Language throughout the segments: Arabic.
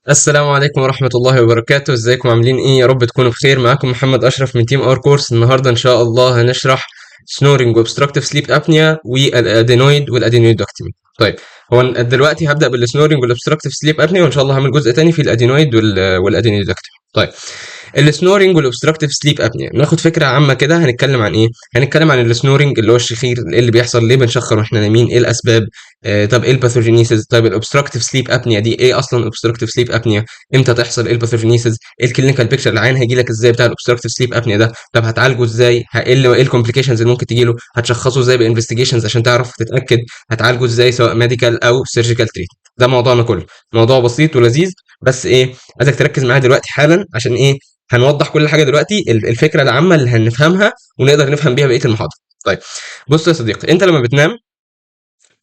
السلام عليكم ورحمة الله وبركاته. ازيكم عاملين ايه؟ يا رب تكونوا بخير. معاكم محمد اشرف من تيم اور كورس. النهاردة ان شاء الله هنشرح سنورنج وobstructive sleep apnea والادينويد والادينويدكتومي. طيب، هو دلوقتي هبدأ بالسنورنج والobstructive sleep apnea، وان شاء الله هعمل جزء تاني في الادينويد والادينويدكتومي. طيب، السنورنج والاوبستراكتيف سليب ابنيا ناخد فكره عامه كده. هنتكلم عن ايه؟ هنتكلم عن السنورنج اللي هو الشخير، ايه اللي بيحصل، ليه بنشخر واحنا نايمين، ايه الاسباب، طب ايه الباثوجينيسيس. طيب الاوبستراكتيف سليب ابنيا دي ايه اصلا؟ الاوبستراكتيف سليب ابنيا امتى تحصل؟ ايه الباثوجينيسيس؟ ايه الكلينيكال بيكتشر العين هيجي لك ازاي بتاع الاوبستراكتيف سليب ابنيا ده؟ طب هتعالجه ازاي؟ ايه الكومبليكيشنز اللي ممكن تجي له؟ هتشخصه ازاي بانفستيجيشنز عشان تعرف تتاكد؟ هتعالجه ازاي سواء ميديكال او سيرجيكال تريت؟ ده موضوعنا كله. موضوع بسيط ولذيذ، بس ايه، عايزك تركز معايا دلوقتي حالا. عشان ايه؟ هنوضح كل حاجه دلوقتي، الفكره العامه اللي هنفهمها ونقدر نفهم بيها بقيه المحاضره. طيب، بص يا صديقي، انت لما بتنام،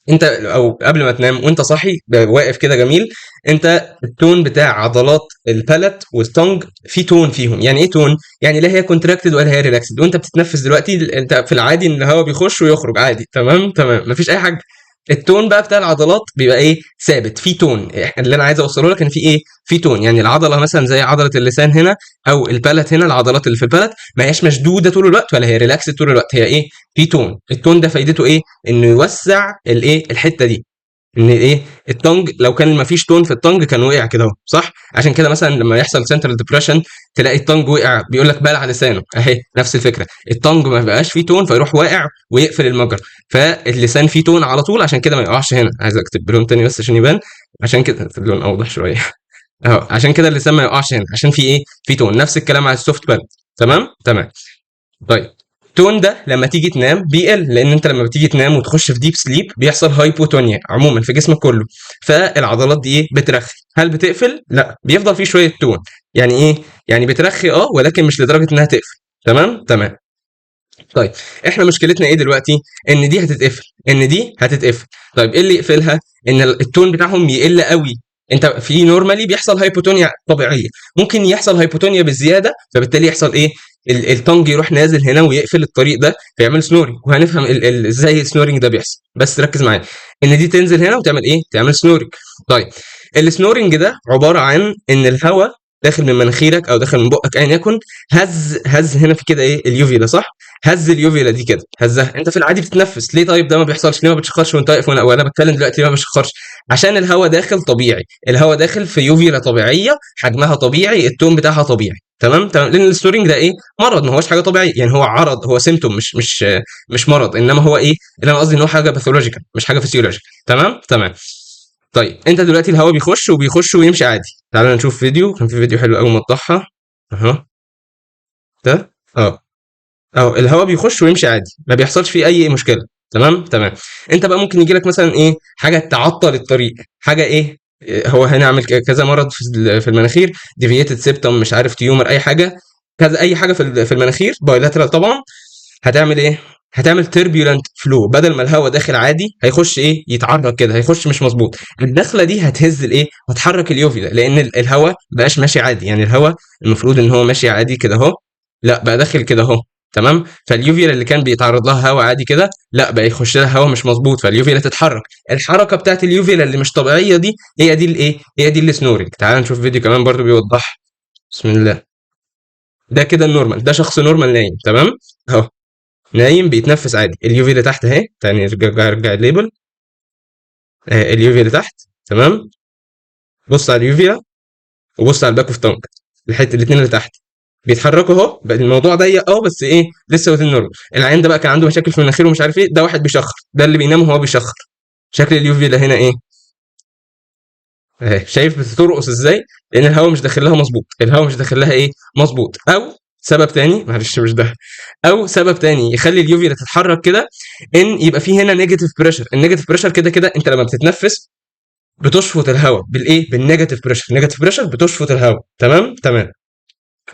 انت او قبل ما تنام وانت صاحي واقف كده جميل، انت التون بتاع عضلات البالت والتونج في تون فيهم. يعني ايه تون؟ يعني لا هي كونتراكتد ولا هي ريلاكسد. وانت بتتنفس دلوقتي، انت في العادي ان الهواء بيخش ويخرج عادي، تمام تمام، مفيش اي حاجه. التون بقى بتاع العضلات بيبقى ايه؟ ثابت، في تون. اللي انا عايز اوصله لك ان في ايه؟ في تون. يعني العضله مثلا زي عضله اللسان هنا او البالت هنا، العضلات اللي في البالت ما هياش مشدوده طول الوقت ولا هي ريلاكسد طول الوقت، هي ايه؟ في تون. التون ده فايدته ايه؟ انه يوسع الايه؟ الحته دي. ان ايه؟ التونج لو كان ما فيش تون في التونج كان وقع كده اهو، صح؟ عشان كده مثلا لما يحصل سنترال ديبريشن تلاقي التونج وقع، بيقول لك بلع لسانه اهي، نفس الفكره. التونج ما بقاش فيه تون فيروح واقع ويقفل المجرى، فاللسان فيه تون على طول عشان كده ما يقعش هنا. عايز اكتب بلون تاني بس عشان يبان، عشان كده اللون اوضح شويه اهو. عشان كده اللسان ما يقعش هنا عشان في ايه؟ في تون. نفس الكلام على السوفت بال. تمام تمام. طيب، التون ده لما تيجي تنام بيقل، لان انت لما بتيجي تنام وتخش في ديب سليب بيحصل هايبوتونيا عموما في جسمك كله، فالعضلات دي ايه؟ بترخي. هل بتقفل؟ لا، بيفضل فيه شويه تون. يعني ايه؟ يعني بترخي ولكن مش لدرجه انها تقفل. تمام تمام. طيب، احنا مشكلتنا ايه دلوقتي؟ ان دي هتتقفل، ان دي هتتقفل. طيب ايه اللي يقفلها؟ ان التون بتاعهم يقل قوي. انت في نورمالي بيحصل هايبوتونيا طبيعيه، ممكن يحصل هايبوتونيا بالزياده، فبالتالي يحصل ايه؟ التونج يروح نازل هنا ويقفل الطريق ده فيعمل سنورنج. وهنفهم ازاي السنورنج ده بيحصل، بس ركز معايا ان دي تنزل هنا وتعمل ايه؟ تعمل سنورنج. طيب، السنورنج ده عباره عن ان الهواء داخل من مناخيرك او داخل من بقك ايا يكن، هز هنا في كده ايه؟ اليوفيلا، صح؟ هز اليوفيلا دي كده، هزها. انت في العادي بتتنفس ليه؟ طيب ده ما بيحصلش ليه؟ ما بتشخرش وانت واقف؟ وانا بتكلم دلوقتي ليه ما بشخرش؟ عشان الهواء داخل طبيعي، الهواء داخل في يوفيلا طبيعيه، حجمها طبيعي، التون بتاعها طبيعي. تمام تمام. لان الستورنج ده ايه؟ مرض، ما هوش حاجه طبيعيه. يعني هو عرض، هو سيمتوم، مش مرض. انما هو ايه؟ اللي انا قصدي ان هو حاجه باثولوجيكال مش حاجه فيسيولوجيكال. تمام تمام. طيب، انت دلوقتي الهواء بيخش ويمشي عادي. تعالى نشوف فيديو، كان في فيديو حلو قوي موضحها اهو. ده الهواء بيخش ويمشي عادي، ما بيحصلش فيه اي مشكله. تمام تمام. انت بقى ممكن يجي لك مثلا ايه؟ حاجه تعطل الطريق، حاجه ايه؟ هو هنعمل كذا مرض في المناخير، ديفييتد سيبتم، مش عارف، تيومر، اي حاجه، كذا اي حاجه في المناخير بايلاترال طبعا. هتعمل ايه؟ هتعمل تربيولنت فلو. بدل ما الهواء داخل عادي هيخش ايه؟ يتعرج كده، هيخش مش مظبوط. الدخله دي هتهز الايه؟ هتحرك اليوفيلا، لان الهواء بقاش ماشي عادي. يعني الهواء المفروض ان هو ماشي عادي كده اهو، لا بقى داخل كده اهو. تمام. فاليوفيلا اللي كان بيتعرض لها هواء عادي كده، لا بقى يخش لها هواء مش مظبوط، فاليوفيلا تتحرك. الحركه بتاعت اليوفيلا اللي مش طبيعيه دي هي دي الايه؟ هي دي السنورنج. تعال نشوف فيديو كمان برضو بيوضح. بسم الله. ده كده النورمال، ده شخص نورمال نايم. تمام اهو، نايم بيتنفس عادي. اليوفي اللي تحت اهي، تاني ارجع الليبل. اليوفي اللي تحت. تمام. بص على اليوفيا وبص على الباك اوف تانك، الحته الاثنين اللي تحت بيتحركوا اهو. بقى الموضوع ضيق بس ايه؟ لسه وزن نورمال. العيان ده بقى كان عنده مشاكل في مناخيره ومش عارف ايه، ده واحد بيشخر، ده اللي بينام وهو بيشخر. شكل اليوفي ده هنا ايه؟ اهي، شايف بترقص ازاي؟ لان الهواء مش داخل لها مظبوط، الهواء مش داخل لها ايه؟ مظبوط. او سبب تاني، معلش مش ده، او سبب تاني يخلي اليوفي تتحرك كده، ان يبقى في هنا نيجاتيف بريشر. النيجاتيف بريشر كده كده انت لما بتتنفس بتشفط الهواء بالايه؟ بالنيجاتيف بريشر. النيجاتيف بريشر بتشفط الهواء. تمام تمام.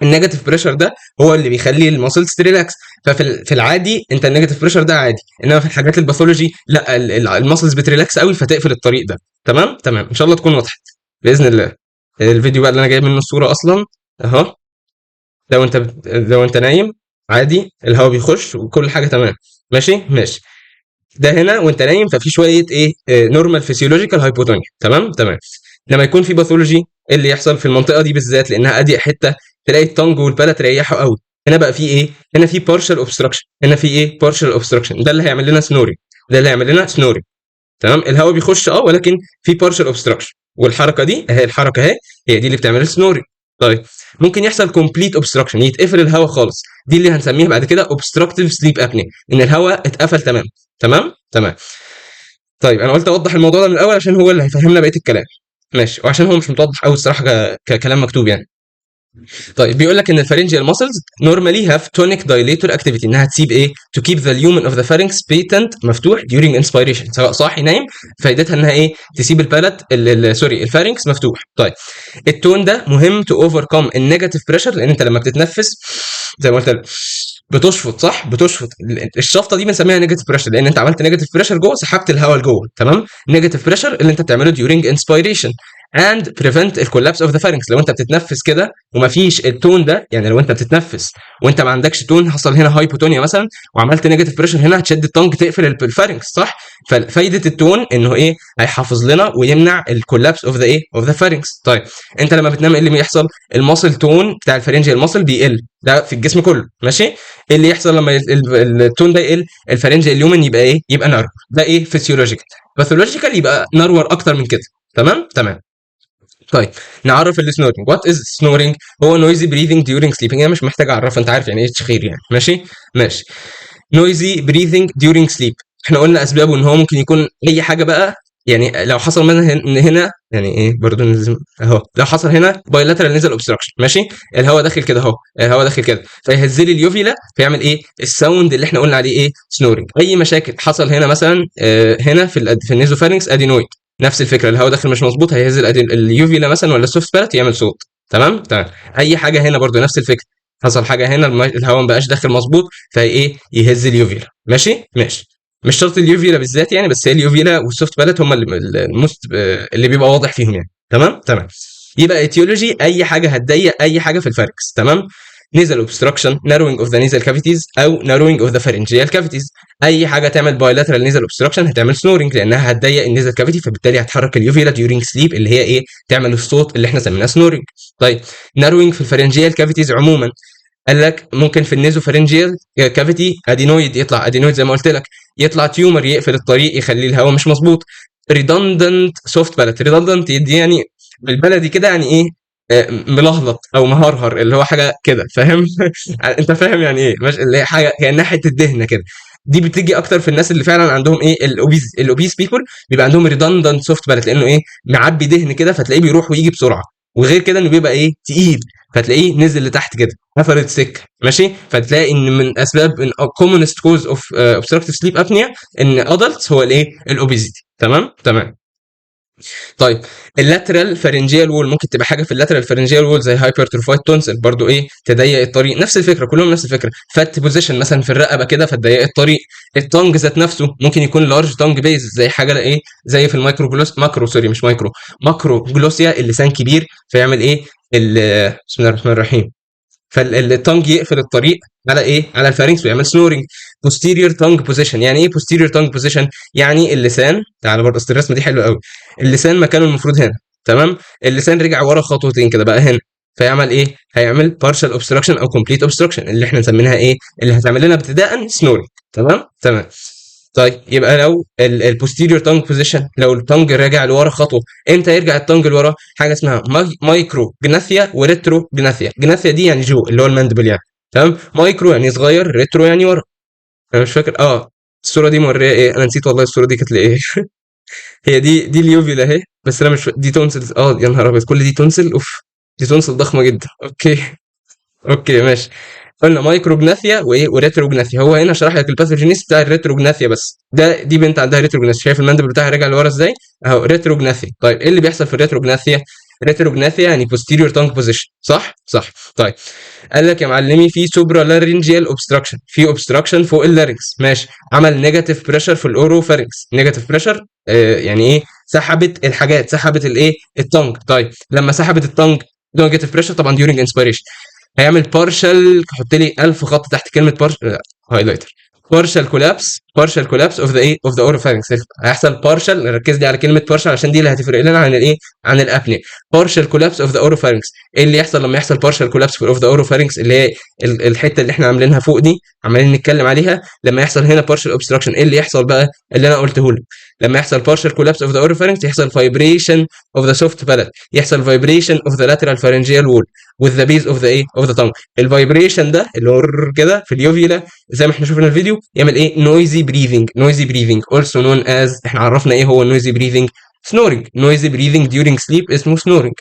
النيجاتيف بريشر ده هو اللي بيخلي الماسلز تريلاكس. في العادي انت النيجاتيف بريشر ده عادي، انما في الحاجات الباثولوجي لا، الماسلز بتريلاكس قوي فتقفل الطريق ده. تمام تمام. ان شاء الله تكون وضحت باذن الله. الفيديو بقى اللي انا جايب منه الصوره اصلا اهو. لو انت نايم عادي، الهواء بيخش وكل حاجه تمام، ماشي ماشي. ده هنا وانت نايم، ففي شويه ايه؟ نورمال فيسيولوجيكال هايبوتونيا. تمام تمام. لما يكون في باثولوجي إيه اللي يحصل في المنطقه دي بالذات لانها اضيق حته، تلاقي التانج والبلد ريحوا قوي. هنا بقى في ايه؟ هنا في partial obstruction، هنا في ايه؟ partial obstruction، ده اللي هيعمل لنا سنوري، ده اللي هيعمل لنا سنوري. تمام، الهواء بيخش ولكن في partial obstruction، والحركه دي اهي، الحركه اهي هي دي اللي بتعمل سنوري. طيب ممكن يحصل complete obstruction، يتقفل الهواء خالص، دي اللي هنسميها بعد كده obstructive sleep apnea، ان الهواء اتقفل تمام. تمام تمام. طيب انا قلت اوضح الموضوع ده من الاول عشان هو اللي هيفهمنا بقيه الكلام، ماشي، وعشان هو مش متوضح قوي الصراحه ككلام مكتوب يعني. طيب بيقول لك ان الفارنجيال ماسلز نورمالي هاف تونيك دايليتور اكتيفيتي، انها تسيب ايه؟ تو كيب ذا اليومن اوف ذا فارنكس بيتنت مفتوح during انسبيريشن، سواء صاحي نايم، فائدتها انها ايه؟ تسيب البلد سوري الفارنكس مفتوح. طيب التون ده مهم تو اوفركم النيجاتيف بريشر، لان انت لما بتتنفس زي ما قلت لك بتشفط، صح؟ بتشفط الشفطه دي بنسميها نيجاتيف بريشر، لان انت عملت نيجاتيف بريشر جوه، سحبت الهواء لجوه. تمام، نيجاتيف بريشر اللي انت بتعمله during inspiration and prevent الكولابس اوف ذا pharynx. لو انت بتتنفس كده ومفيش التون ده، يعني لو انت بتتنفس وانت ما عندكش تون، حصل هنا هايبوتونيا مثلا وعملت نيجاتيف بريشر هنا، هتشد التونج تقفل الفارنكس، صح؟ ففايده التون انه ايه؟ هيحافظ لنا ويمنع الكولابس اوف ذا ايه؟ اوف ذا فارنكس. طيب انت لما بتنام ايه اللي بيحصل؟ الماسل تون بتاع الفارنجيال ماسل بيقل، ده في الجسم كله، ماشي؟ ايه اللي يحصل لما التون ده يقل؟ الفارنجيال اليومن يبقى ايه؟ يبقى نارو، ده ايه؟ فيسيولوجيكال. باثولوجيكال يبقى نارور اكتر من كده. تمام تمام. طيب نعرف السنورنج. وات از سنورنج؟ هو نويزي بريذنج ديورنج سليبنج، انا مش محتاج اعرفها، انت عارف يعني ايه تشخير يعني، ماشي ماشي. نويزي بريذنج ديورنج سليب، احنا قلنا اسبابه ان هو ممكن يكون اي حاجه بقى، يعني لو حصل منها هنا يعني ايه برضو لازم اهو، لو حصل هنا بايلاترال نيزل اوبستراكشن، ماشي، الهواء داخل كده اهو، الهواء داخل كده فيهز لي اليوفيلا، فيعمل ايه؟ الساوند اللي احنا قلنا عليه ايه؟ سنورنج. اي مشاكل حصل هنا مثلا هنا في النيزوفارنكس ادينويد، نفس الفكره، الهواء داخل مش مظبوط، هيهز اليوفيلا مثلا ولا السوفت بالات يعمل صوت. تمام تمام. اي حاجه هنا برضو نفس الفكره، حصل حاجه هنا الهواء ما بقاش داخل مظبوط، فهي ايه؟ يهز اليوفيلا، ماشي ماشي. مش شرط اليوفيلا بالذات يعني، بس هي اليوفيلا والسوفت بالات هم اللي بيبقى واضح فيهم يعني. تمام تمام. يبقى ايتيولوجي اي حاجه هتضيق اي حاجه في الفاركس. تمام. nasal obstruction narrowing of the nasal cavities او narrowing of the pharyngeal cavities، اي حاجه تعمل bilateral nasal obstruction هتعمل snoring لانها هتضيق النيزل كافيتي، فبالتالي هتحرك اليوفيلا during sleep اللي هي ايه؟ تعمل الصوت اللي احنا سميناه snoring. طيب narrowing في الفارنجيال كافيتيز عموما، قال لك ممكن في النيزوفارنجيال كافيتي ادينويد يطلع، ادينويد زي ما قلت لك، يطلع تيومر يقفل الطريق يخلي الهواء مش مظبوط. ريدندنت سوفت بالات، ريدندنت يدي يعني بالبلدي كده يعني ايه؟ ملهلط او مهرهر، اللي هو حاجه كده، فاهم؟ انت فاهم يعني ايه؟ مش اللي هي حاجه كانها حته دهنه كده. دي بتيجي اكتر في الناس اللي فعلا عندهم ايه؟ الاوبيز بيبول بيبقى عندهم ريدندنت سوفت بالات، لانه ايه؟ معبي دهن كده، فتلاقيه بيروح ويجي بسرعه. وغير كده انه بيبقى ايه؟ تقيل، فتلاقيه نزل لتحت كده، قفلت سكه، ماشي. فتلاقي ان من اسباب ان commonest cause of obstructive sleep apnea ان adults هو الايه؟ الاوبيزيتي. تمام تمام. طيب اللاترال فارنجيال وول ممكن تبقى حاجه في اللاترال فارنجيال وول زي هايبرتروفايد تونسل، برضو ايه؟ تضيق الطريق، نفس الفكره، كلهم نفس الفكره. فات بوزيشن مثلا في الرقبه كده فتضيق الطريق. التونج ذات نفسه ممكن يكون لارج تونج بيز، زي حاجه ايه؟ زي في المايكرو جلوس ماكرو سوري مش مايكرو، ماكرو جلوسيا، اللسان كبير فيعمل ايه؟ بسم الله الرحمن الرحيم، فالتونج يقفل الطريق على ايه؟ على الفارنكس ويعمل سنورنج. posterior tongue position، يعني ايه posterior tongue position؟ يعني اللسان، تعالى برضه اصل الرسمه دي حلوه قوي، اللسان مكانه المفروض هنا، تمام، اللسان رجع ورا خطوتين كده بقى هنا، فيعمل ايه؟ هيعمل partial obstruction او complete obstruction اللي احنا مسمينها ايه؟ اللي هتعمل لنا ابتداء سنورنج. تمام تمام. طيب يبقى لو البوستيريور تونج بوزيشن، لو التونج راجع لورا خطوه، امتى يرجع التونج لورا؟ حاجه اسمها مايكرو جناثيا وريترو جناثيا. جناثيا دي يعني جو اللي هو الماندبل يعني، تمام، مايكرو يعني صغير، ريترو يعني ورا. انا مش فاكر الصوره دي موريه ايه، انا نسيت والله الصوره دي كانت لايه. هي دي اليوفيلا اهي، بس انا مش دي تونسل، يا نهار ابيض كل دي تونسل، اوف، دي تونسل ضخمه جدا. اوكي اوكي ماشي. قلنا مايكروجناثيا وايه وريتروجناثيا، هو هنا شرح لك الباثوجينيس بتاع الريتروجناثيا بس، دي بنت عندها ريتروجناثيا، شايف المندبل بتاعها راجع لورا ازاي اهو، ريتروجناثيا. طيب ايه اللي بيحصل في الريتروجناثيا؟ ريتروجناثيا يعني posterior tongue position، صح صح. طيب قال لك يا معلمي في سوبرا لارنجيال اوبستراكشن، في اوبستراكشن فوق اللارنكس، ماشي، عمل نيجاتيف بريشر في الاوروفارنكس. نيجاتيف بريشر يعني ايه؟ سحبت الحاجات، سحبت الايه؟ التونج. طيب لما سحبت التونج نيجاتيف بريشر طبعا during inspiration، هيعمل بارشل، حط لي 1000 خط تحت كلمه بارشل هايلايتر، partial collapse of the ايه of the oropharynx. هيحصل partial، ركز لي على كلمه partial عشان دي اللي هتفرق لنا عن الايه عن الابنيا. partial collapse of the oropharynx. ايه اللي يحصل لما يحصل partial collapse of the oropharynx؟ اللي هي الحته اللي احنا عاملينها فوق دي، عمالين نتكلم عليها. لما يحصل هنا partial obstruction، ايه اللي يحصل بقى اللي انا قلته لك؟ لما يحصل partial collapse of the oropharynx يحصل vibration of the soft palate، يحصل vibration of the lateral pharyngeal wall with the base of the ايه of the tongue. الفايبريشن ده اللي هو كده في اليوفيلا زي ما احنا شفنا الفيديو يعمل ايه؟ noisy breathing also known as، احنا عرفنا ايه هو noisy breathing؟ noisy breathing during sleep اسمه snoring.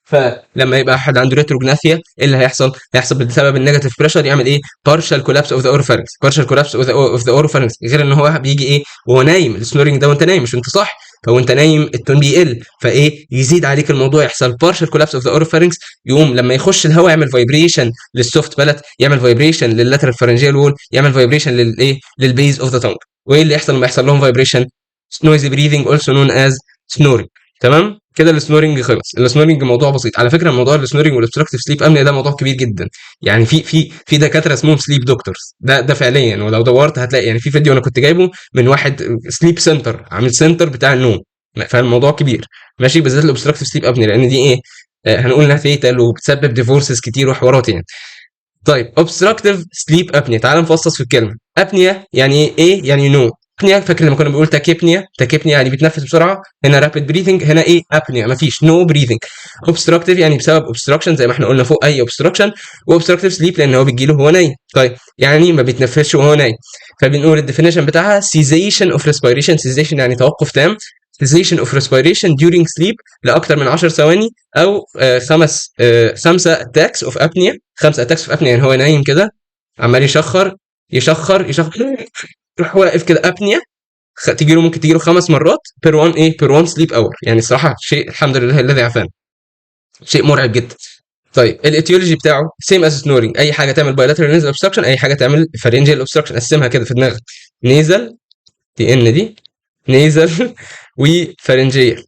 فلما يبقى حد عنده ريتروجناثيا ايه اللي هيحصل بسبب النيجاتيف بريشر يعمل ايه؟ partial collapse of the oropharynx. partial collapse of the oropharynx غير ان هو بيجي ايه وهو نايم. السنورنج ده وانت نايم مش وانت صح، فوانت نايم التون بيقل فايه يزيد عليك الموضوع، يحصل partial collapse of the oropharynx. يقوم لما يخش الهواء يعمل فايبريشن للسوفت بالات، يعمل فايبريشن لللاترال فارنجيال وول، يعمل فايبريشن للايه للبيز اوف ذا تونج. وايه اللي يحصل لما يحصل لهم فايبريشن؟ noisy breathing also known as snoring. تمام كده السنورنج خلص. السنورنج موضوع بسيط على فكره. موضوع السنورنج والاوبستراكتيف سليب ابنيا ده موضوع كبير جدا. يعني في دكاتره اسمهم سليب دكتورز، ده فعليا. ولو دورت هتلاقي يعني في فيديو انا كنت جايبه من واحد سليب سنتر، عامل سنتر بتاع النوم. فالموضوع كبير ماشي، بالذات الاوبستراكتيف سليب ابنيا لان دي ايه هنقول انها فيتال وبتسبب ديفورسز كتير وحوارات يعني. طيب obstructive sleep apnea، تعال نفصص في الكلمه. apnea يعني ايه؟ يعني نو. apnea فاكر لما كنا بنقول تاكيبنيا يعني بيتنفس بسرعه، هنا rapid breathing، هنا ايه؟ apnea مفيش no breathing. obstructive يعني بسبب obstruction زي ما احنا قلنا فوق اي obstruction، وobstructive sleep لان هو بيجيله وهو نايم. طيب يعني ما بيتنفسش وهو نايم، فبنقول الديفينيشن بتاعها cessation of respiration. cessation يعني توقف تام. cessation of respiration during sleep لاكثر من 10 ثواني او خمسه اتاكس اوف apnea. 5 اتاكس اوف apnea يعني هو نايم كده عمال يشخر يروح واقف كده apnea تيجي له، ممكن تيجي له 5 مرات بير 1 ايه بير 1 سليب اور. يعني الصراحه شيء الحمد لله الذي عافانا، شيء مرعب جدا. طيب الاتيولوجي بتاعه سيم از سنورنج. اي حاجه تعمل بايلاترال نيزل اوبستراكشن، اي حاجه تعمل فارنجيال اوبستراكشن. قسمها كده في دماغك، نيزل تي ان دي نيزل وفارنجيال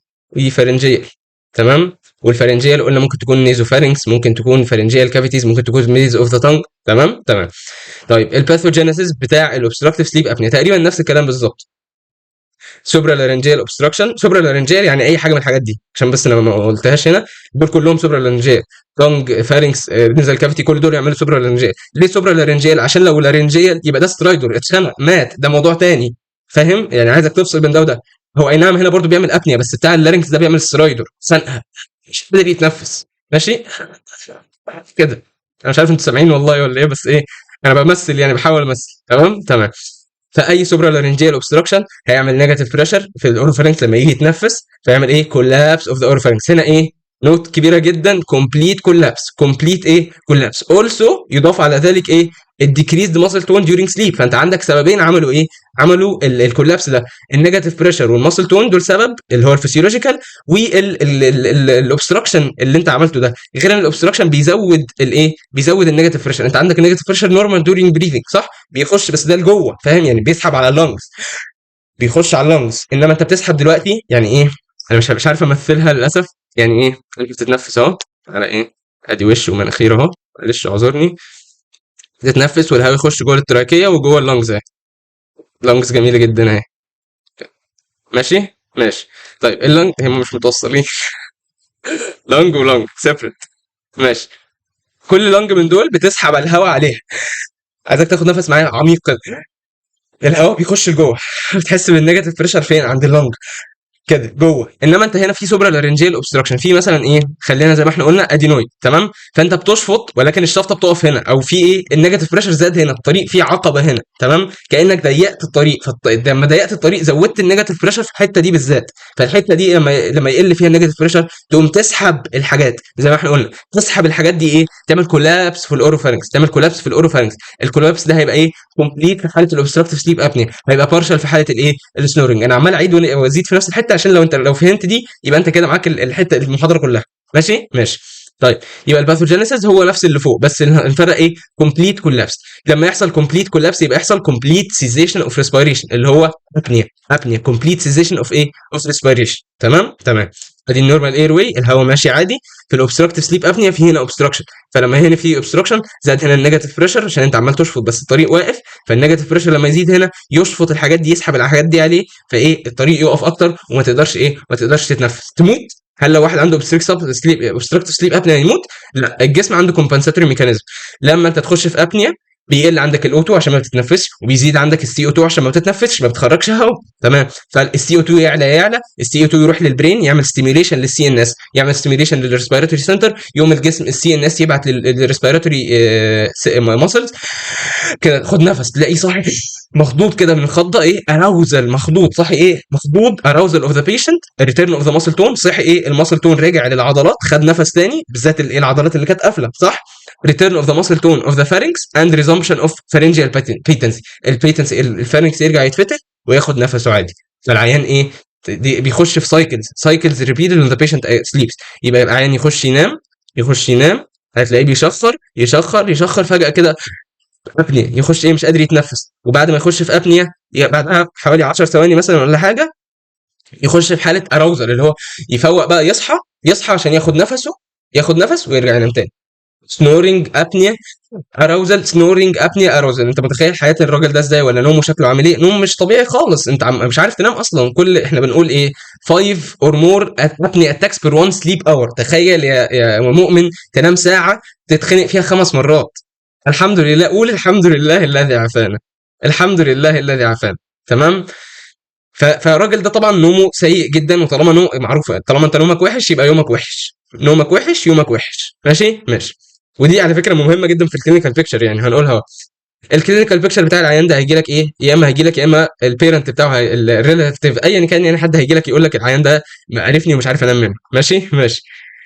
تمام. والفارنجيال قلنا ممكن تكون نيزوفارنكس، ممكن تكون فارنجيال كافيتيز، ممكن تكون ميز اوف ذا تانج. تمام. طيب الباثوجينيسيس بتاع الاوبستراكتيف سليب ابنيا تقريبا نفس الكلام بالظبط. سوبرا لارنجيال اوبستراكشن. سوبرا لارنجيال يعني اي حاجه من الحاجات دي، عشان بس انا ما قلتهاش هنا، دول كلهم سوبرا لارنجيال. تونج فارنكس نزل كافيتي كل دول يعملوا سوبرا لارنجيال. ليه سوبرا لارنجيال؟ عشان لو لارنجيال يبقى ده سترايدور اتخنق مات، ده موضوع تاني فاهم يعني. عايزك تفصل بين ده وده. هو اي نعم هنا برضو بيعمل ابنيا، بس بتاع اللارنكس ده بيعمل سترايدور خنقه مش قادر يتنفس ماشي كده. انا مش عارف انتوا سامعين والله ولا ايه، بس ايه انا بمثل يعني بحاول امثل. تمام. فاي سوبرا لارنجيال اوبستراكشن هيعمل نيجاتيف بريشر في الاوروفارينكس لما يجي يتنفس، فيعمل ايه؟ كولابس اوف ذا اوروفارينكس. هنا ايه نوت كبيره جدا، كومبليت كولابس. كومبليت ايه كولابس. اولسو يضاف على ذلك ايه الديكريزد ماسل تون ديورينج سليب. فانت عندك سببين عملوا ايه؟ عملوا الكولابس ده، النيجاتيف بريشر والماسل تون، دول سبب اللي هو الفسيولوجيكال، والاوبستراكشن اللي انت عملته ده. غير ان الاوبستراكشن بيزود الايه؟ بيزود النيجاتيف بريشر. انت عندك النيجاتيف بريشر نورمال دورينج بريثنج صح؟ بيخش بس ده لجوه فاهم يعني، بيسحب على اللنجز، بيخش على اللنجز. انما انت بتسحب دلوقتي يعني ايه؟ انا مش عارف امثلها للاسف. يعني ايه؟ انت بتتنفس اهو على ايه؟ ادي وش ومناخير اهو، معلش اعذرني. تتنفس والهواء يخش جوه التراكيه وجوه اللنجز اهي. لنجز جميله جدا اهي ماشي. طيب اللنج هم مش متوصلين لنج ولنج سيبريت ماشي. كل لنج من دول بتسحب الهواء عليها. عايزك تاخد نفس معايا عميق كده، الهواء بيخش لجوه بتحس بالنيجاتيف بريشر فين؟ عند اللنج كده جوه. انما انت هنا في سوبرا لارنجيال اوبستراكشن، في مثلا ايه خلينا زي ما احنا قلنا ادينويد تمام. فانت بتشفط ولكن الشفطه بتقف هنا، او في ايه النيجاتيف بريشر زاد هنا، الطريق فيه عقبه هنا تمام، كانك ضيقت الطريق. لما ضيقت الطريق زودت النيجاتيف بريشر في الحته دي بالذات. فالحته دي لما يقل فيها النيجاتيف بريشر تقوم تسحب الحاجات زي ما احنا قلنا. تسحب الحاجات دي ايه؟ تعمل كولابس في الاوروفارنكس. الكولابس ده هيبقى ايه؟ كومبليت في حاله الاوبستراكتيف سليب ابنيا، هيبقى بارشال في حاله الايه السنورنج. انا عمال اعيد وازيد في نفس الحته عشان لو فهمت دي يبقى انت كده معاك الحته المحاضره كلها ماشي. طيب يبقى الباثوجينيسيس هو نفس اللي فوق، بس الفرق ايه؟ كومبليت كولابس. لما يحصل كومبليت كولابس يبقى يحصل كومبليت سيزيشن اوف ريسبيريشن اللي هو ابنيا كومبليت سيزيشن اوف ايه اوف ريسبيريشن. تمام. ادي النورمال اير واي، الهواء ماشي عادي. في الاوبستراكتيف سليب ابنيا في هنا اوبستراكشن، فلما هنا في اوبستراكشن زاد هنا النيجاتيف بريشر عشان انت عمال تشفط بس الطريق واقف، فالنيجاتيف بريشر لما يزيد هنا يشفط الحاجات دي، يسحب الحاجات دي عليه، فايه الطريق يقف اكتر وما تقدرش ايه، ما تقدرش تتنفس، تموت. هل لو واحد عنده اوبستراكتيف سليب ابنيا يموت؟ لا، الجسم عنده كومبنساتوري ميكانيزم. لما انت تخش في ابنيا بيقل عندك الاو 2 عشان ما بتتنفسش، وبيزيد عندك السي او 2 عشان ما بتتنفسش، ما بتخرجش هواء. تمام. فالسي او 2 يعلى، السي او 2 يروح للبرين يعمل ستيميوليشن للسي ان اس، يعمل ستيميوليشن للريسبيراتوري سنتر، يوم الجسم السي ان اس يبعت للريسبيراتوري ماسلز كده، خد نفس تلاقيه صاحي مخضوض كده من الخضه، ايه اراوزل، مخضوض صاحي، ايه مخضوض، اراوزل اوف ذا بيشنت، ريتيرن اوف ذا ماسل تون، صحي ايه الماسل تون رجع للعضلات، خد نفس تاني، بالذات الايه العضلات اللي كانت قافله، صح. return of the muscle tone of the pharynx and resumption of pharyngeal patency. البيتنسي الفارنكس يرجع يتفتح وياخد نفسه عادي. فالعيان ايه دي بيخش في سايكلز repeated when the patient sleeps. يبقى العيان يخش ينام هتلاقيه يشخر فجأة كده ابنيا، يخش ايه مش قادر يتنفس، وبعد ما يخش في ابنيا بعدها حوالي 10 ثواني مثلا ولا حاجه يخش في حاله اراوزل، اللي هو يفوق بقى، يصحى عشان ياخد نفس ويرجع ينام تاني. سنورنج ابنيا اراوزل، سنورنج ابنيا اراوزل. انت متخيل حياه الراجل ده ازاي؟ ولا نومه شكله عامل ايه؟ نوم مش طبيعي خالص، انت مش عارف تنام اصلا. احنا بنقول ايه 5 or more apnea attacks per 1 sleep hour. تخيل يا مؤمن تنام ساعه تتخنق فيها 5 مرات. الحمد لله، قول الحمد لله الذي عافانا، الحمد لله الذي عافانا. تمام. فالراجل ده طبعا نومه سيء جدا، وطالما نوم معروفه، طالما انت نومك وحش يبقى يومك وحش، نومك وحش يومك وحش. ماشي. ودي على فكره مهمه جدا في الكلينيكال بيكتشر، يعني هنقولها. الكلينيكال بيكتشر بتاع العيان ده هيجي لك ايه؟ يا اما هيجي لك، يا اما البيرنت بتاعه الريلاتيف ايا كان، يعني حد هيجي لك يقول لك العيان ده عرفني ومش عارف انام منه. ماشي.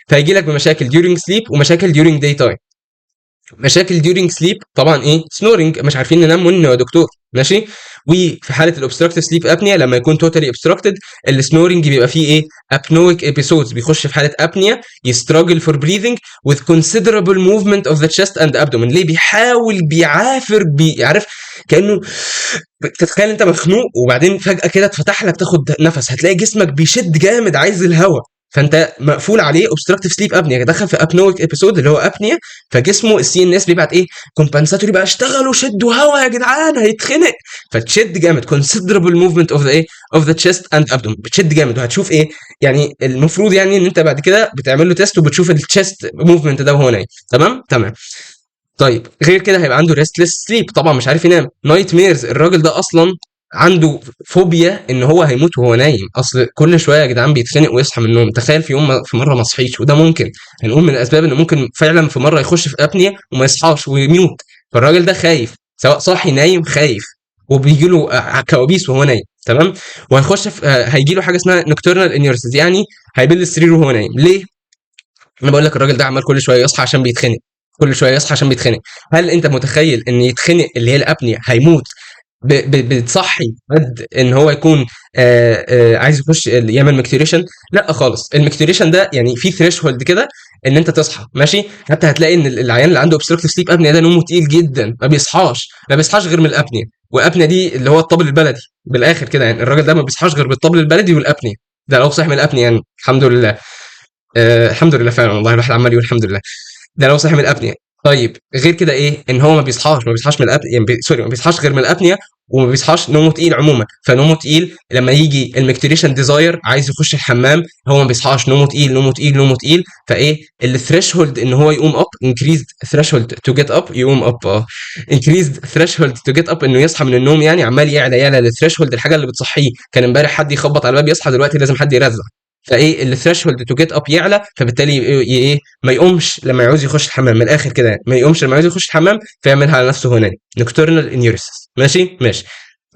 فهيجي لك بمشاكل during sleep ومشاكل during day time. مشاكل during sleep طبعا ايه سنورنج، مش عارفين ننام منه يا دكتور. ماشي. وفي حاله الاوبستراكتيف سليب ابنيا لما يكون توتالي اوبستراكتد، السنورنج بيبقى فيه ايه ابنويك ابيسودز، بيخش في حاله ابنيا يستراجل فور بريذنج with considerable movement of the chest and abdomen. ليه؟ بيعافر بيعرف كانه تتخيل انت مخنوق وبعدين فجاه كده اتفتح لك تاخد نفس، هتلاقي جسمك بيشد جامد عايز الهواء، فانت مقفول عليه اوبستراكتيف سليب ابنيا، دخل في ابنويك ابيسود اللي هو ابنيا، فجسمه السي ان اس بيبعت ايه كومبنساتوري بقى، اشتغلوا شدوا هوا يا جدعان هيتخنق، فتشد جامد considerable movement of the ايه of the chest and abdomen، بتشد جامد. وهتشوف ايه يعني المفروض يعني ان انت بعد كده بتعمل له تيست وبتشوف التشست موفمنت ده وهو نايم. تمام. طيب غير كده هيبقى عنده ريستلس سليب، طبعا مش عارف ينام. نايت ميرز، الراجل ده اصلا عنده فوبيا ان هو هيموت وهو نايم، اصل كل شويه يا جدعان بيتخنق ويصحى من النوم. تخيل في مره ما صحيش، وده ممكن هنقول من الاسباب ان ممكن فعلا في مره يخش في ابنيا وما يصحاش ويموت. فالراجل ده خايف، سواء صاحي نايم خايف، وبيجي له كوابيس وهو نايم. تمام. وهيخش في هيجي له حاجه اسمها نوكتورنال انيورسيس، يعني هيبل السرير وهو نايم. ليه؟ انا بقول لك الراجل ده عمال كل شويه يصحى عشان بيتخنق، هل انت متخيل ان يتخنق اللي هي الابنيا هيموت بتصحي قد ان هو يكون عايز يخش يعمل ميكتوريشن؟ لا خالص. الميكتوريشن ده يعني في ثريش هولد كده ان انت تصحى. ماشي. حتى هتلاقي ان العيان اللي عنده اوبستراكتيف سليب ابنيا ده نومه تقيل جدا، ما بيصحاش غير من الابنيا. وابنيا دي اللي هو الطبل البلدي بالاخر كده، يعني الراجل ده ما بيصحاش غير بالطبل البلدي والابنيا. ده لو صحي من الابنيا يعني الحمد لله. الحمد لله فعلا والله، الواحد عمال يقول الحمد لله، ده لو صحي من الابنيا. طيب غير كده ايه؟ ان هو ما بيصحاش من الابنيا، يعني سوري، ما بيصحاش غير من الابنيا، وما بيصحاش، نومه تقيل عموما. فنومه تقيل لما يجي المكتريشن ديزاير عايز يخش الحمام، هو ما بيصحاش، نومه تقيل. فايه الثريشولد ان هو يقوم اب، انكريزد ثريشولد تو جيت اب، يقوم اب انكريزد ثريشولد تو جيت اب، انه يصحى من النوم، يعني عمال يعلى للثريشولد، الحاجه اللي بتصحيه. كان امبارح حد يخبط على الباب يصحى، دلوقتي لازم حد يرزع. فايه الثريشولد تو جيت اب يعلى، فبالتالي ايه ما يقومش لما يعوز يخش الحمام، من الاخر كده يعني ما يقومش لما يعوز يخش الحمام، فيعملها على نفسه هنا نوكتورنال انيوريسيس. ماشي.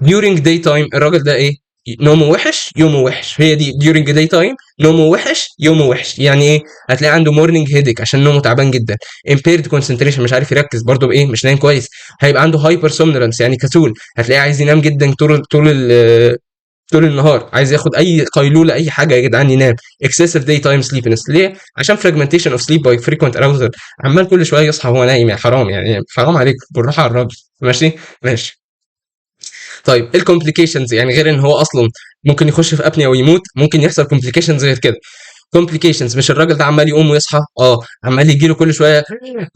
during day time الراجل ده ايه نومه وحش يومه وحش، هي دي during day time نومه وحش يومه وحش. يعني ايه؟ هتلاقي عنده morning headache عشان نومه تعبان جدا، impaired concentration مش عارف يركز برضه بايه، مش نايم كويس. هيبقى عنده hyper somnolence يعني كسول، هتلاقيه عايز ينام جدا طول النهار، عايز ياخد اي قيلوله اي حاجه يا جدعان ينام. excessive daytime sleepiness، ليه؟ عشان fragmentation of sleep by frequent arousal، عمال كل شويه يصحى وهو نايم، يا حرام يعني حرام عليك، بالراحه على الراجل. ماشي. طيب الكومبليكيشنز، يعني غير ان هو اصلا ممكن يخش في ابنيا ويموت، ممكن يحصل كومبليكيشنز غير كده. complications مش الراجل ده عمال يقوم ويصحى عمال يجي له كل شويه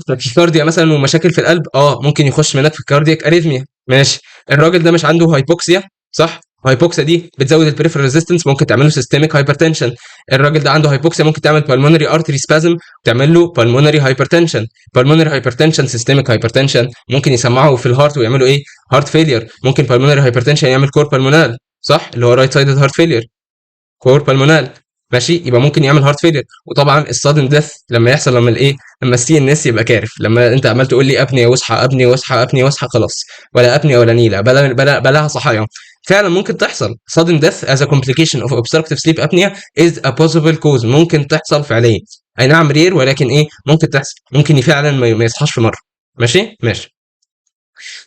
تاكيكارديا مثلا ومشاكل في القلب ممكن يخش منك في كاردياك اريثميا ماشي. الراجل ده مش عنده هايبوكسيا صح، هايبوكسيا دي بتزود البريفرال ريزيستنس ممكن تعمل له سيستميك هايبرتنشن. الراجل ده عنده هايبوكسيا ممكن تعمل بالمونري ارتري سبازم تعمل له بالمونري هايبرتنشن. بالمونري هايبرتنشن سيستميك هايبرتنشن ممكن يسمعه في الهارت ويعملوا ايه هارت فيلير. ممكن بالمونري هايبرتنشن يعمل كور بالمونال صح اللي هو رايت سايدد هارت فيلير كور بالمونال ماشي. يبقى ممكن يعمل هارت فيلير. وطبعا السادن ديث لما يحصل لما الايه لما السي ان اس يبقى كارف. لما انت عمال تقول لي ابني واصحى ابني واصحى ابني واصحى خلاص ولا ابني ولا نيله بلاها صحايا. فعلا ممكن تحصل sudden death as a complication of obstructive sleep apnea is a possible cause ممكن تحصل فعليا. اي نعم رير ولكن ايه ممكن تحصل. ممكن فعلا ما يصحاش في مره ماشي.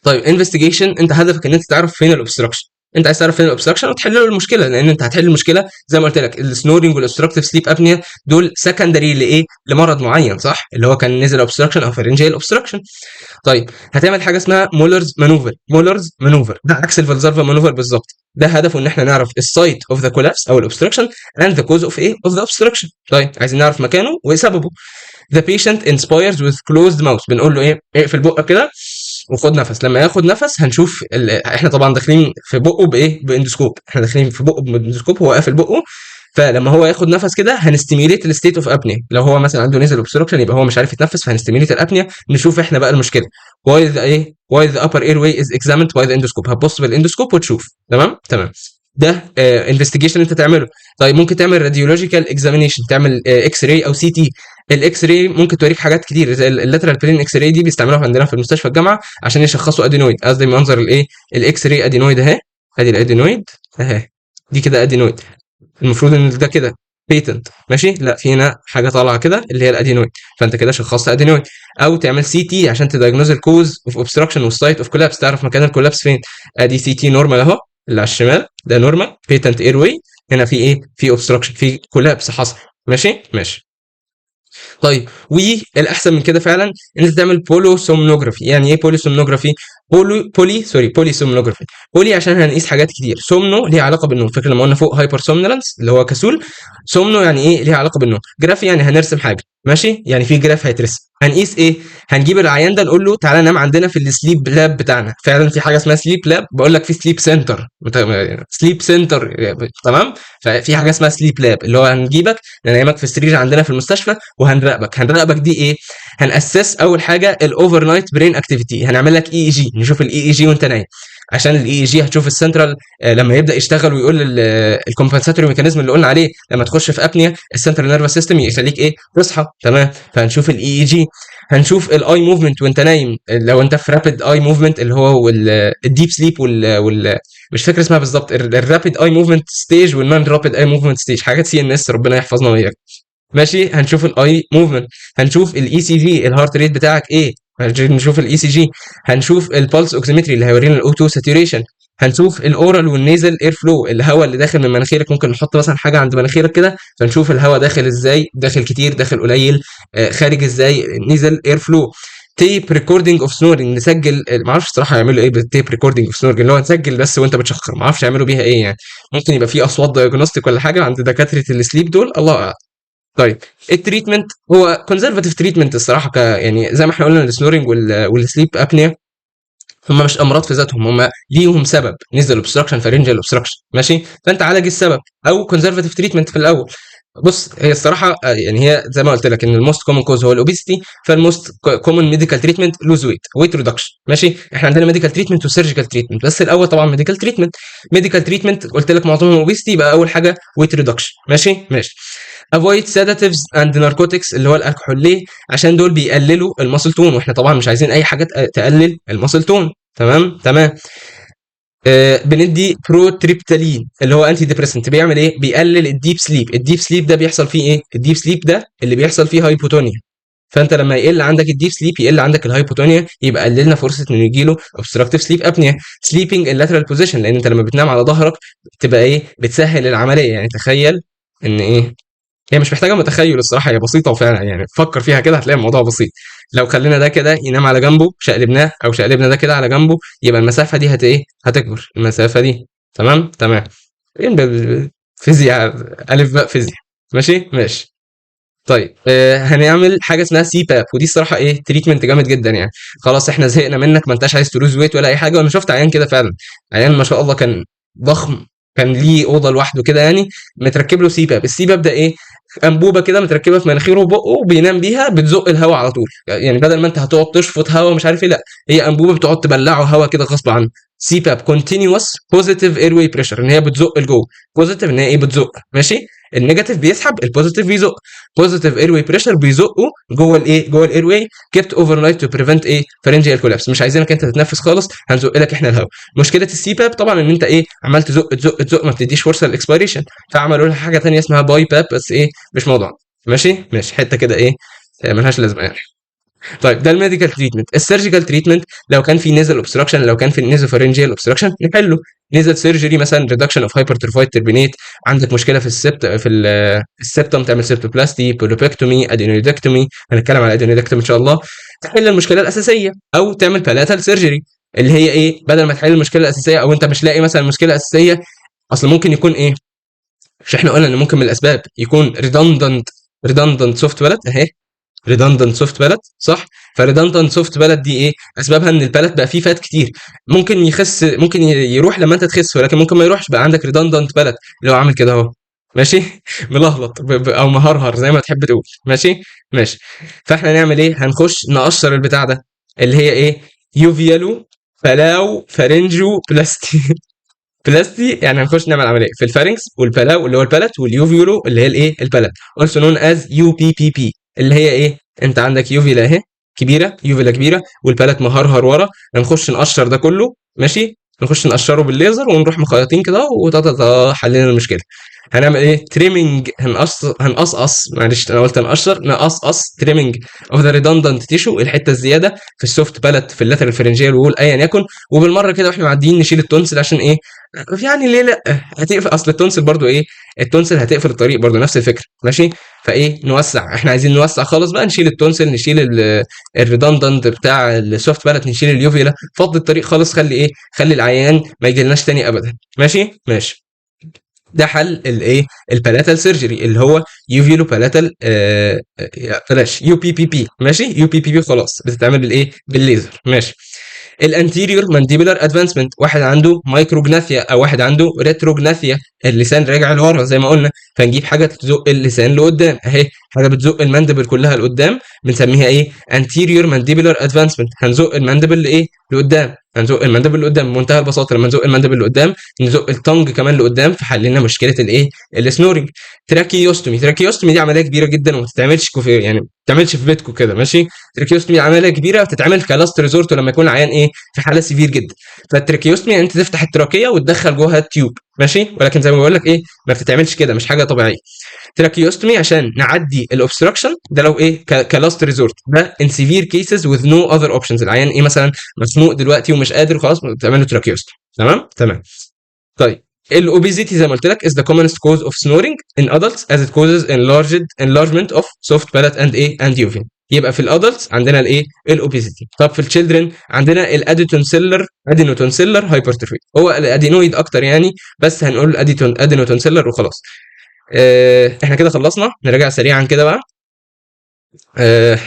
طيب انفستيجيشن انت هدفك ان انت تعرف فين الاوبستراكشن. انت عايز تعرف فين الاوبستراكشن وتحل له المشكله لان انت هتحل المشكله زي ما قلت لك. السنورنج والاوبستراكتيف سليب ابنيا دول سكندري لايه لمرض معين صح اللي هو كان نزل اوبستراكشن او فارنجيال اوبستراكشن. طيب هتعمل حاجه اسمها مولرز مانوفر ده عكس الفالزارفا مانوفر بالظبط. ده هدفه ان احنا نعرف السايت اوف ذا كولابس او الاوبستراكشن اند ذا كوز اوف ايه اوف ذا اوبستراكشن. طيب عايزين نعرف مكانه وسببه. The patient inspires with closed mouth بنقول له ايه اقفل بقك كده وخد نفس. لما ياخد نفس هنشوف احنا طبعا داخلين في بقه بايه باندوسكوب. احنا داخلين في بقه باندوسكوب هو قافل بقه. فلما هو ياخد نفس كده هنستيميليت الستيت اوف ابنيا. لو هو مثلا عنده نيزل اوبستراكشن يبقى هو مش عارف يتنفس فهنستيميليت الابنيا. نشوف احنا بقى المشكله why the upper airway is examined by the endoscope. هتبص بالاندوسكوب وتشوف تمام. ده انفستيجيشن انت تعمله. طيب ممكن تعمل راديولوجيكال اكزامينيشن تعمل اكس راي او سي تي. الاكس راي ممكن توريك حاجات كتير زي اللاترال بلين اكس راي دي بيستعملوها عندنا في المستشفى الجامعه عشان يشخصوا ادينويد. قصدي منظر الايه الاكس راي ادينويد اهي. ادي الادينويد اهي دي كده ادينويد. المفروض ان ده كده بيتنت ماشي. لا في هنا حاجه طالعه كده اللي هي الادينويد فانت كده شخصت ادينويد. او تعمل سي تي عشان تدايجنوز الكوز اوف اوبستراكشن والسايت اوف كولابس تعرف مكان الكولابس فين. ادي سي تي نورمال اهو اللي على الشمال ده نورمال بيتنت اير واي. هنا في ايه في اوبستراكشن في كولابس حصل ماشي. طيب والاحسن من كده فعلا ان انت تعمل بولوسومنوجرافي. يعني ايه بوليسومنوجرافي؟ بولي سومنوجرافي. بولي عشان هنقيس حاجات كتير. سومنو ليها علاقه بالنوم. فاكر لما قلنا فوق هايبر سومنولانس اللي هو كسول. سومنو يعني ايه ليها علاقه بالنوم. جرافي يعني هنرسم حاجه ماشي. يعني في جراف هيترسم. هنقيس ايه؟ هنجيب العيان ده نقول له تعالى نام عندنا في السليب لاب بتاعنا. فعلا في حاجه اسمها سليب لاب. بقول لك في سليب سنتر تمام. ففي حاجه اسمها سليب لاب اللي هو هنجيبك ننيمك في السرير عندنا في المستشفى وهنراقبك دي ايه هنأسس اول حاجه الاوفر نايت برين اكتيفيتي. هنعمل لك اي جي نشوف الاي اي جي وانت نايم عشان الاي جي هتشوف السنترال لما يبدا يشتغل ويقول الكومبنساتوري ميكانيزم اللي قلنا عليه لما تخش في ابنيا السنترال نيرفس سيستم يخليك ايه تصحى تمام. فهنشوف الاي جي. هنشوف الاي موفمنت وانت نايم لو انت في رابيد اي موفمنت اللي هو الديب سليب مش فاكر اسمها بالظبط. الرابيد اي موفمنت ستيج والنون رابيد اي موفمنت ستيج حاجات سي ان اس ربنا يحفظنا وياك ماشي. هنشوف الاي موفمنت. هنشوف الاي سي جي الهارت ريت بتاعك ايه. هنشوف الاي سي جي. هنشوف البلس اوكسيمتري اللي هيورينا الاوتو ساتوريشن. هنشوف الاورال والنيزل اير فلو الهواء اللي داخل من مناخيرك. ممكن نحط مثلا حاجه عند مناخيرك كده فنشوف الهواء داخل ازاي داخل كتير داخل قليل خارج ازاي نيزل اير فلو. تيب ريكوردنج اوف سنورنج نسجل. ما اعرفش الصراحه يعملوا ايه بالتيب ريكوردنج اوف سنورنج اللي هو نسجل بس وانت بتشخر. ما اعرفش يعملوا بيها ايه يعني. ممكن يبقى في اصوات دايجنوستيك ولا حاجه عند دكاتره السليب دول الله اعلم. طيب التريتمنت هو كونزرفاتيف تريتمنت الصراحه يعني زي ما احنا قلنا السنورنج والسليب ابنيا هم مش امراض في ذاتهم. هم ليهم سبب نزل اوبستراكشن فارنجال اوبستراكشن ماشي. فانت عالج السبب او كونزرفاتيف تريتمنت في الاول. بص هي الصراحه يعني هي زي ما قلت لك ان الموست كومن كوز هو الاوبيستي. فالموست كومن ميديكال تريتمنت لوز ويت ريدكشن ماشي. احنا عندنا ميديكال تريتمنت وسيرجيكال تريتمنت بس الاول طبعا ميديكال تريتمنت. ميديكال تريتمنت قلت لك معظمهم اوبيستي يبقى اول حاجه ويت ريدكشن ماشي. avoid sedatives and narcotics اللي هو الكحول. ليه؟ عشان دول بيقللوا الماسل تون واحنا طبعا مش عايزين اي حاجه تقلل الماسل تون تمام. بندي بروتريبتالين اللي هو انتي ديبريسنت. بيعمل ايه؟ بيقلل الديب سليب. الديب سليب ده بيحصل فيه ايه؟ الديب سليب ده اللي بيحصل فيه هايبوتونيا. فانت لما يقل عندك الديب سليب يقل عندك الهايبوتونيا يبقى قللنا فرصه انه يجي له اوبستراكتيف سليب ابنيا. سليبنج اللاترال بوزيشن لان انت لما بتنام على ظهرك بتبقى ايه بتسهل العمليه. يعني تخيل ان ايه هي مش محتاجه متخيل الصراحه هي بسيطه وفعلا يعني فكر فيها كده هتلاقي الموضوع بسيط. لو خلينا ده كده ينام على جنبه شقلبناه او شقلبنا ده كده على جنبه يبقى المسافه دي ايه هتكبر المسافه دي تمام. فيزياء الف باء فيزياء ماشي ماشي. طيب هنعمل حاجه اسمها سي باب، ودي الصراحه ايه تريتمنت جامد جدا يعني. خلاص احنا زهقنا منك، ما انتش عايز تلوز ويت ولا اي حاجه. وانا شفت عيان كده فعلا، عيان ما شاء الله كان ضخم، كان ليه اوضه لوحده كده يعني، متركب له سي باب. السي باب ده ايه؟ انبوبه كده متركبه في مناخيره وبقه، بينام بيها بتزق الهواء على طول، يعني بدل ما انت هتقعد تشفط هواء مش عارف ايه، لا، هي انبوبه بتقعد تبلعه هواء كده غصب عنه. سي باب كونتينوس بوزيتيف اير واي بريشر، ان هي بتزق لجوه. بوزيتيف ان هي ايه؟ بتزق، ماشي. النيجاتيف بيسحب، البوزيتيف بيزق. بوزيتيف اير واي بريشر بيزقه جوه الايه؟ جوه الاير واي، كيبت اوفر نايت تو بريفنت ايه؟ فارنجيال كولابس. مش عايزينك انت تتنفس خالص، هنزق لك احنا الهواء. مشكله السي باب طبعا ان انت ايه؟ عمال تزق تزق تزق، ما بتديش فرصه للاكسبيريشن. فعملوا لها حاجه ثانيه اسمها باي باب، بس ايه؟ مش موضوع. ماشي ماشي، حته كده ايه، ملهاش لازمه يعني. طيب ده الميديكال تريتمنت. السيرجيكال تريتمنت، لو كان في نيزل اوبستراكشن، لو كان في النيزوفارنجيال اوبستراكشن نحله. نيزل سيرجري مثلا، ريدكشن اوف هايبرتروفايد تربينيت. عندك مشكله في السبتم، تعمل سيبتوبلاستي، بولوبكتومي، ادينويدكتومي. هنتكلم على الادينويدكتومي ان شاء الله. تحل المشكله الاساسيه، او تعمل بالاتال سيرجري، اللي هي ايه؟ بدل ما تحل المشكله الاساسيه، او انت مش لاقي مثلا المشكله الاساسيه، اصل ممكن يكون ايه؟ مش احنا قلنا ان ممكن من الاسباب يكون ريدندنت سوفت بلد اهي، ريدندنت سوفت بلد، صح؟ فريدندنت سوفت بلد دي ايه اسبابها؟ ان البلد بقى فيه فات كتير. ممكن يخس، ممكن يروح لما انت تخس، ولكن ممكن ما يروحش، بقى عندك ريدندنت بلد اللي هو عامل كده اهو. ماشي ملهلط او مهرهر زي ما تحب تقول. ماشي ماشي. فاحنا نعمل ايه؟ هنخش نقشر البتاع ده، اللي هي ايه؟ يوفيالو فلاو فارنجو بلاستي. بلاستي يعني هنخش نعمل عمليه في الفارنكس، والبلاو اللي هو البلت، واليوفيولو اللي هي الايه؟ البلت. also known as UPPP، اللي هي ايه؟ انت عندك يوفيلا اهي كبيره، يوفيلا كبيره، والبلت مهرهر ورا. هنخش نقشر ده كله، ماشي. نخش نقشره بالليزر ونروح مخيطين كده حلينا المشكله. هنعمل ايه؟ تريمنج، هنقصقص، معلش انا قلت نقشر، نقصقص تريمنج اوف ذا ريدندنت تيشو، الحته الزياده في السوفت بلت، في اللاترال فرنجيال وول، ايا يكن. وبالمره كده واحنا معديين نشيل التونسل، عشان ايه؟ يعني ليه لا؟ هتقفل اصل التونسل برضو ايه؟ التونسل هتقفل الطريق برضو، نفس الفكره، ماشي. فايه؟ نوسع، احنا عايزين نوسع خالص بقى، نشيل التونسل، نشيل الريدندنت بتاع السوفت بالت، نشيل اليوفيلا، فضي الطريق خالص، خلي ايه؟ خلي العيان ما يجيلناش تاني ابدا. ماشي ماشي. ده حل الايه؟ البالاتال سيرجري، اللي هو يوفيلو بالاتال بلاش يو بي بي بي، ماشي. يو بي بي بي خلاص بتتعمل بالايه؟ بالليزر، ماشي. الانتيريور مانديبولار ادفانسمنت، واحد عنده مايكروجناثيا او واحد عنده ريتروجناثيا، اللسان راجع لورا زي ما قلنا، فنجيب حاجه تزق اللسان لقدام اهي، حاجه بتزق الماندبل كلها لقدام، بنسميها ايه؟ انتيريور مانديبولار ادفانسمنت. هنزق الماندبل لايه؟ لقدام. هنزق الماندبل لقدام بمنتهى البساطه. لما نزق الماندبل لقدام، نزق التونج كمان لقدام، فحللنا مشكله الايه؟ السنورنج. تراكيوستومي، تراكيوستومي دي عمليه كبيره جدا، وما تتعملش يعني ما تتعملش في بيتكم كده، ماشي. تراكيوستومي عمليه كبيره، بتتعمل كلاست ريزورت لما يكون عيان ايه؟ في حاله سيفير جدا. فالتراكيوستومي يعني انت تفتح التراكيه وتدخل جواها التيوب، ماشي. ولكن زي ما بقول لك ايه؟ ما بتتعملش كده، مش حاجه طبيعيه. تراكيوستومي عشان نعدي الاوبستراكشن ده، لو ايه؟ كلاست ريزورت، ده ان سيفير كيسز وذ نو اذر اوبشنز. العيان ايه مثلا؟ مسموق دلوقتي ومش قادر خلاص، بتعمل له تراكيوستومي. تمام تمام. طيب الاوبيزيتي زي ما قلت لك is the commonest cause of snoring in adults as it causes enlargement of soft palate and ايه؟ and uvula. يبقى في الادلتس عندنا الايه؟ الاوبيزيتي. طب في التشيلدرن عندنا ادينوتونسيلر هايبرتروفي، هو الادينويد اكتر يعني، بس هنقول ادينوتونسيلر وخلاص. احنا كده خلصنا، نراجع سريعا كده بقى. اه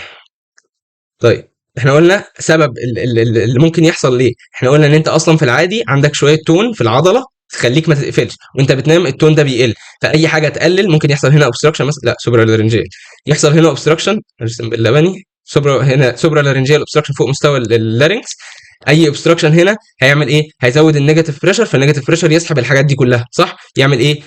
طيب احنا قلنا سبب اللي ممكن يحصل ليه. احنا قلنا ان انت اصلا في العادي عندك شويه تون في العضله تخليك ما تقفلش، وانت بتنام التون ده بيقل، فاي حاجه تقلل ممكن يحصل هنا اوبستراكشن مثلا، لا سوبرا لارنجيال، يحصل هنا اوبستراكشن، ارسم باللبني، هنا سوبرا لارنجيال اوبستراكشن فوق مستوى اللارنكس. اي اوبستراكشن هنا هيعمل ايه؟ هيزود النيجاتيف بريشر، فالنيجاتيف بريشر يسحب الحاجات دي كلها، صح؟ يعمل ايه؟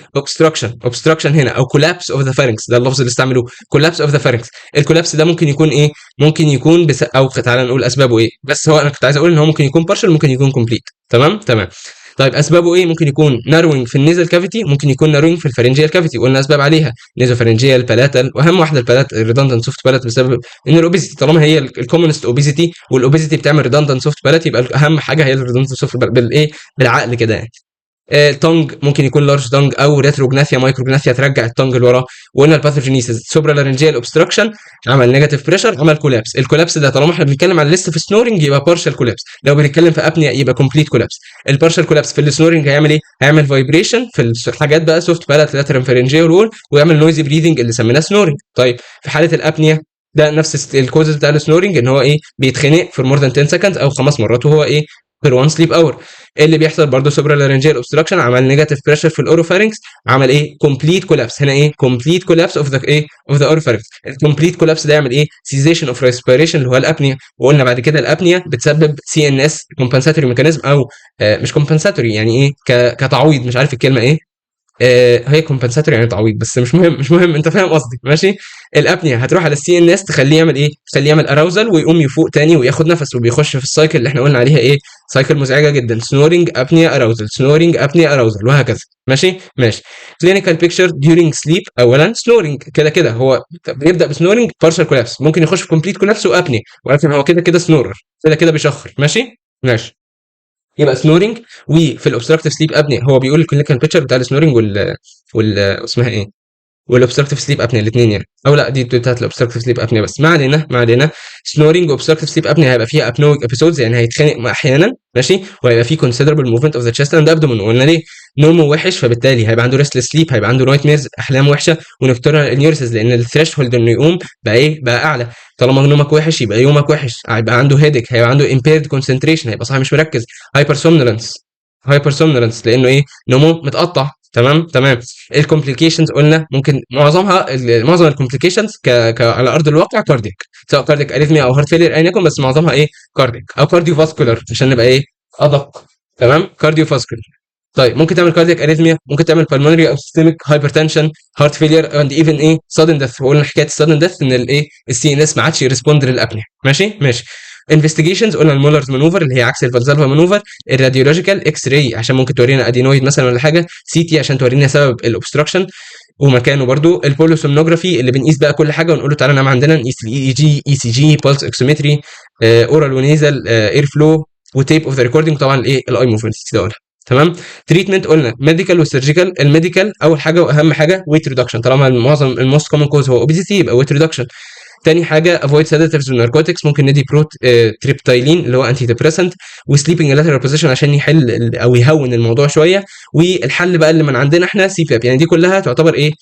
اوبستراكشن هنا، او كولابس اوف ذا فارنكس، ده اللفظ اللي استعملوه، كولابس اوف ذا فارنكس. الكولابس ده ممكن يكون ايه؟ ممكن يكون او تعالى نقول اسبابه ايه، بس هو انا كنت عايز اقول ان هو ممكن يكون بارشل، ممكن يكون كومبليت. تمام تمام. طيب اسبابه ايه؟ ممكن يكون ناروينج في النيزل كافيتي، ممكن يكون ناروينج في الفارنجيال كافيتي، قلنا اسباب عليها، نيزوفارنجيال، بالاتال، واهم واحده البالات الريدندنت سوفت بالات، بسبب ان الاوبيزيتي، طالما هي الكومنست اوبيزيتي، والاوبيزيتي بتعمل ريدندنت سوفت بالات، يبقى اهم حاجه هي الريدندنت سوفت بالايه؟ بالعقل كده يعني. تونج ممكن يكون لارج تونج او ريتروجناثيا مايكروجناثيا ترجع التونج لورا. وقلنا الباثوجينيسيس سوبرا لارنجيال اوبستراكشن عمل نيجاتيف بريشر عمل كولابس. الكولابس ده طالما احنا بنتكلم على لسه في سنورنج يبقى بارشال كولابس، لو بنتكلم في ابنيا يبقى كومبليت كولابس. البارشال كولابس في السنورنج هيعمل ايه؟ هيعمل فايبريشن في الحاجات بقى سوفت بالات لاترال فارنجيال وول ويعمل نويزي بريذنج اللي سميناه سنورنج. طيب في حاله الابنيا ده نفس الكوزز بتاع السنورنج ان هو ايه؟ بيتخنق فور مور ذان 10 سكندز او 5 مرات وهو ايه؟ بير 1 سليب اور. ايه اللي بيحصل برضه؟ سوبرا لارنجيال اوبستراكشن عمل نيجاتيف بريشر في الاوروفارynx عمل ايه؟ كومبليت كولابس. هنا ايه؟ كومبليت كولابس اوف ذا ايه؟ اوف ذا اوروفارynx. الكومبليت كولابس ده يعمل ايه؟ سيزيشن اوف ريسبيريشن اللي هو الابنيا. وقلنا بعد كده الابنيا بتسبب سي ان اس كومبنساتوري ميكانيزم او مش كومبنساتوري يعني ايه؟ كتعويض، مش عارف الكلمه ايه. هي كومبنساتوري يعني تعويض، بس مش مهم انت فاهم قصدي ماشي. الابنيا هتروح على السي ان اس تخليه يعمل ايه؟ تخليه يعمل اراوزل ويقوم يفوق تاني وياخد نفس وبيخش في السايكل اللي احنا قلنا عليها ايه؟ سايكل مزعجه جدا، سنورنج ابنيا اراوزل سنورنج ابنيا اراوزل وهكذا. ماشي. كلينيكال بيكتشر ديورنج سليب، اولا سنورنج كده كده هو بيبدا بسنورنج بارشال كولابس ممكن يخش في كومبليت كولابس وابنيا، ولكن هو كده كده سنورر كده كده بيشخر ماشي. يبقى سنورنج. وفي الاوبستراكتيف سليب ابني هو بيقول الكلينيكال بيكتشر بتاع السنورنج اسمها ايه؟ والاوبستراكتيف سليب ابني الاثنين يعني، او لا دي بتاعت الاوبستراكتيف سليب ابني بس ما علينا. سنورنج واوبستراكتيف سليب ابني هيبقى فيها ابنويك ابيسودز يعني هيتخانق احيانا ماشي، وهيبقى فيه كونسيدربل موفمنت اوف ذا تشيست اند ابدومن. قلنا ليه؟ نومه وحش فبالتالي هيبقى عنده ريستلس سليب، هيبقى عنده نايت ميرز احلام وحشه ونكتورال انيورسز لان الثريش هولد انه يقوم بقى ايه؟ بقى اعلى. طالما نومك وحش يبقى يومك وحش، هيبقى عنده هيدك، هيبقى عنده امبيرد كونسنتريشن هيبقى صاحي مش مركز. هايبر سومنولنس لانه ايه؟ نومه متقطع. تمام. الكومبليكيشنز قلنا ممكن معظم الكومبليكيشنز على ارض الواقع كاردياك، سواء كاردياك اريثميا او هارت فيلير ايا يكن، بس معظمها ايه؟ كاردياك او كارديو فاسكولار عشان نبقى ايه؟ ادق. تمام، كارديو فاسكولار. طيب ممكن تعمل كاردياك اريثميا، ممكن تعمل بالمونري او سيستميك هايبرتنشن، هارت فيلير اند ايفن ايه؟ سادن ديث. وقلنا حكايه السادن ديث ان الايه؟ السي ان اس ما عادش يرسبوند للابنيا. ماشي. انفستيجيشنز قلنا المولرز مانوفر اللي هي عكس الفالسالفا مانوفر، الراديولوجيكال اكس راي عشان ممكن تورينا ادينويد مثلا ولا حاجه، سي تي عشان تورينا سبب الاوبستراكشن ومكانه برضو، البولوسومنوجرافي اللي بنقيس بقى كل حاجه ونقول له تعالى نعمل عندنا نقيس الاي اي جي، اي سي جي، بالس اكسومتري، اورال ونيزل، اير فلو، وتيب اوف ذا ريكوردنج، طبعا الايه؟ الاي موفمنتس كده قلنا. تمام. تريتمنت قلنا ميديكال وسيرجيكال. الميديكال اول حاجه واهم حاجه ويت ريدكشن، طالما معظم الموست كومن كوز هو اوبيزيتي يبقى ويت ريدكشن. تاني حاجه افويد سيداتيفز وناركوتكس، ممكن ندي تريبتايلين اللي هو انتي ديبريسنت، وسليبنج لاترال بوزيشن عشان يحل او يهون الموضوع شويه. والحل بقى اللي من عندنا احنا سي باب، يعني دي كلها تعتبر ايه؟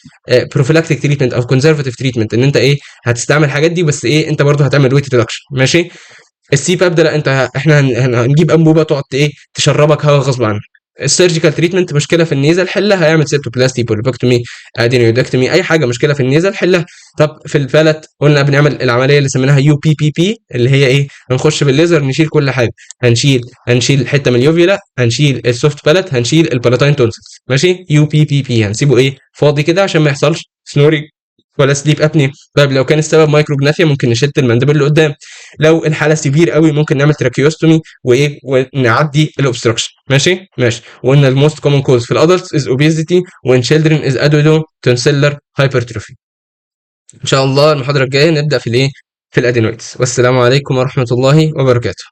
بروفيلاكتيك تريتمنت او كونزرفاتيف تريتمنت، ان انت ايه؟ هتستعمل الحاجات دي بس ايه؟ انت برضه هتعمل ويت ريدكشن ماشي. السي باب ده لا، احنا هنجيب انبوبه تقعد ايه؟ تشربك هواء غصب عنك. السيرجيكال تريتمنت مشكله في النيزل حلها، هيعمل سيبتوبلاستي، بوليبكتومي، ادينويدكتومي، اي حاجه مشكله في النيزل حلها. طب في الفلت قلنا بنعمل العمليه اللي سميناها يو بي بي بي اللي هي ايه؟ هنخش بالليزر نشيل كل حاجه، هنشيل حته من اليوفيلا، هنشيل السوفت بالت، هنشيل البالاتاين تونسلز ماشي. يو بي بي بي هنسيبه ايه؟ فاضي كده عشان ما يحصلش سنوري ولا سليب ابني. طيب لو كان السبب مايكروجناثيا ممكن نشد المندبل اللي قدام. لو الحاله سيفير قوي ممكن نعمل تراكيوستومي وايه؟ ونعدي الاوبستراكشن ماشي. وقلنا الموست كومن كوز في الادلتس از اوبيزيتي وان children از ادولو تونسيلر هايبرتروفي. ان شاء الله المحاضره الجايه نبدا في الايه؟ في الادينويدز. والسلام عليكم ورحمه الله وبركاته.